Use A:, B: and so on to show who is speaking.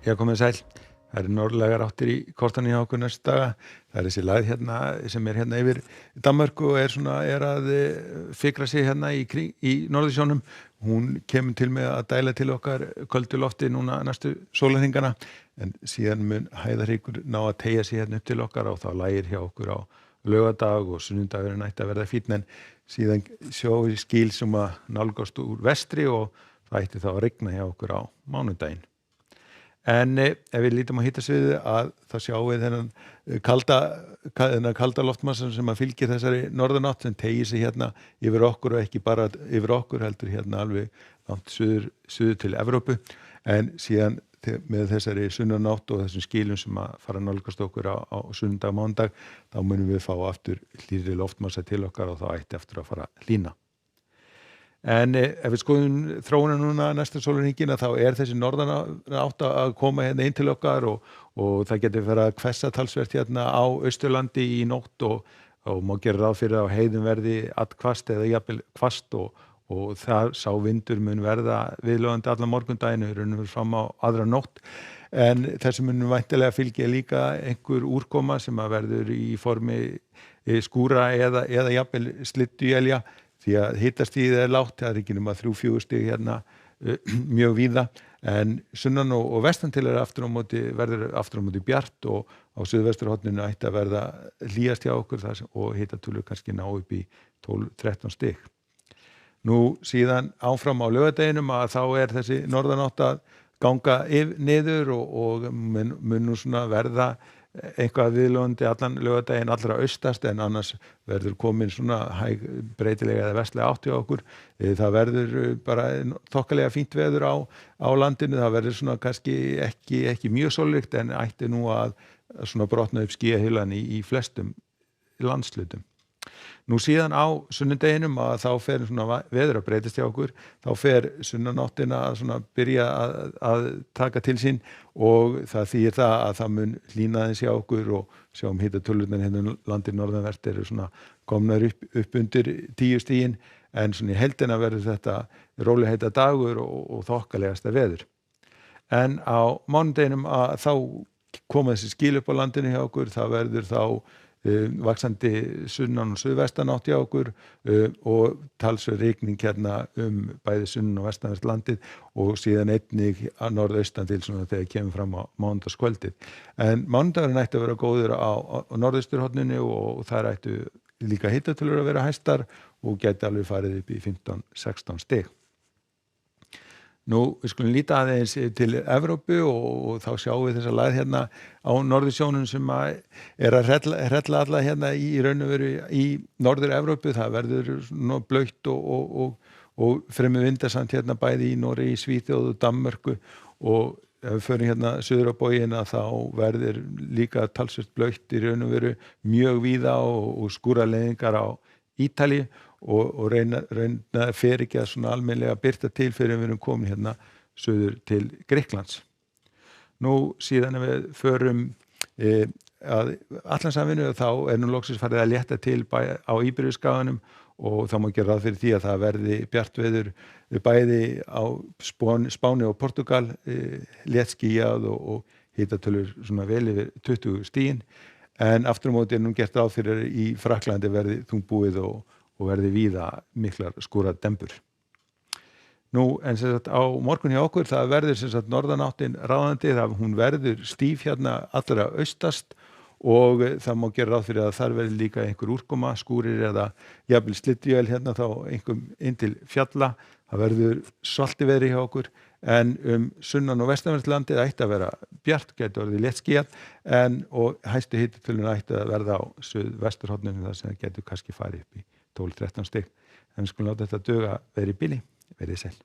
A: Já, komið sæl. Það norðlægar áttir í kortan hjá okkur næstu daga. Það þessi lægð hérna sem hérna yfir Danmörku og er að fikra sig hérna í norðursjónum. Hún kemur til með að dæla til okkar köldu lofti núna næstu sólarhringana, en síðan mun hæðarhryggur ná að teygja sig hérna upp til okkar og þá lægir hjá okkur á laugardag og sunnudagurinn ætti að verða fínn, en síðan sjáum við skil sem að nálgast úr vestri og það ætti þá að rigna hjá okkur á mánudaginn. En ef við lítum á hitasviðið að þá sjáum við þennan kalda loftmassa sem að fylgir þessari norðanátt sem teygir sig hérna yfir okkur og ekki bara yfir okkur heldur hérna alveg langt suður til Evrópu, en síðan með þessari sunnanátt og þessum skilum sem að fara að nálgast okkur á sunnudag og mánudag, þá munum við fá aftur hlýrri loftmassa til okkar og þá ætti eftir að fara að hlýna. En ef við skoðum þróunina núna næsta sólarhringina þá þessi norðanátt að koma hérna inn til okkar og það getur verið að hvessa talsvert hérna á Austurlandi í nótt og má gera ráð fyrir að heiðin verði allhvasst eða jafnvel hvasst og það sá vindur mun verða viðlögandi allan morgundaginn og raunum við fram á aðra nótt. En þessu mun væntanlega fylgja líka einhver úrkoma sem að verður í formi skúra eða jafnvel slydduélja, því að hitastigið lágt, það ekki nema 3-4 stig hérna mjög víða, en sunnan og vestan til verður aftur á móti bjart og á suðvesturhorninu ætti að verða hlýjast hjá okkur og hitatölur kannski ná upp í 12-13 stig. Nú síðan áfram á laugardeginum að þá þessi norðanátt að ganga niður og mun nú svona verða eitthvað viðlóðandi allan laugardaginn allra austast, en annars verður komin svona hæg breytilega eða vestlega átt hjá okkur. Það verður bara þokkalega fínt veður á landinu, það verður svona kannski ekki mjög sólríkt, en ætti nú að svona brotna upp skýjahyllan í flestum landshlutum. Nú síðan á sunnudeginum að þá fer svona veður að breytast hjá okkur, þá fer sunnanáttina að svona byrja að taka til sín og það þýðir það að það mun hlýna aðeins hjá okkur og sjáum hitatölurnar hérna landið norðanvert svona komnar upp undir 10 stigin, en svona í heildina verður þetta rólegheita dagur og þokkalegasta veður. En á mánudeginum að þá koma þessi skil upp á landinu hjá okkur, það verður þá vaxandi sunnan og suðvestanátt hjá okkur og talsverð rigning hérna bæði sunnan og vestanvert landið og síðan einnig að norðaustan til svona þegar kemur fram á mánudagskvöldið. En mánudagurinn ætti að vera góður á norðausturhorninu og þar ættu líka hitatölur að vera hæstar og gæti alveg farið upp í 15-16 stig. Nú, við skulum líta aðeins til Evrópu og þá sjáum við þessa lægð hérna á norðursjónum sem að hrella alla hérna í raun og veru í norður Evrópu. Það verður blautt og fremur vindasamt hérna bæði í Noregi, Svíþjóð og Danmörku, og ef við förum hérna suður á bógina þá verður líka talsvert blautt í raun og veru mjög víða og skúraleiðingar á Ítalíu og reyna fer ekki að svona almennilega birta til fyrir við erum komin hérna suður til Grikklands. Nú síðan ef við förum að Atlantshafinu þá nú loksins farið að létta til á Íberíuskaganum og þá má gera ráð fyrir því að það verði bjart veður bæði á Spáni og Portúgal, léttskýjað og hitatölur svona vel yfir 20 stigin, en aftur á móti nú gert ráð fyrir í Frakklandi verði þungbúið og verði víða miklar skúradembur. Nú, en sem sagt á morgun hjá okkur, það verður sem sagt norðanáttin ráðandi, hún verður stíf hérna allra austast og það má gera ráð fyrir að þar verði líka einhver úrkoma, skúrir eða jafnvel slydduél hérna þá einhverjum inn til fjalla. Það verður saltiveðri hjá okkur, en sunnan og vestanvert landið ætti að vera bjart, gæti orðið léttskýjað, og hæstu hitatölurnar ætti að verða á suðvesturhorninu þar sem það gæti kannski farið upp í 12-13 stig. En við skulum láta þetta duga verið í bili, verið sæl.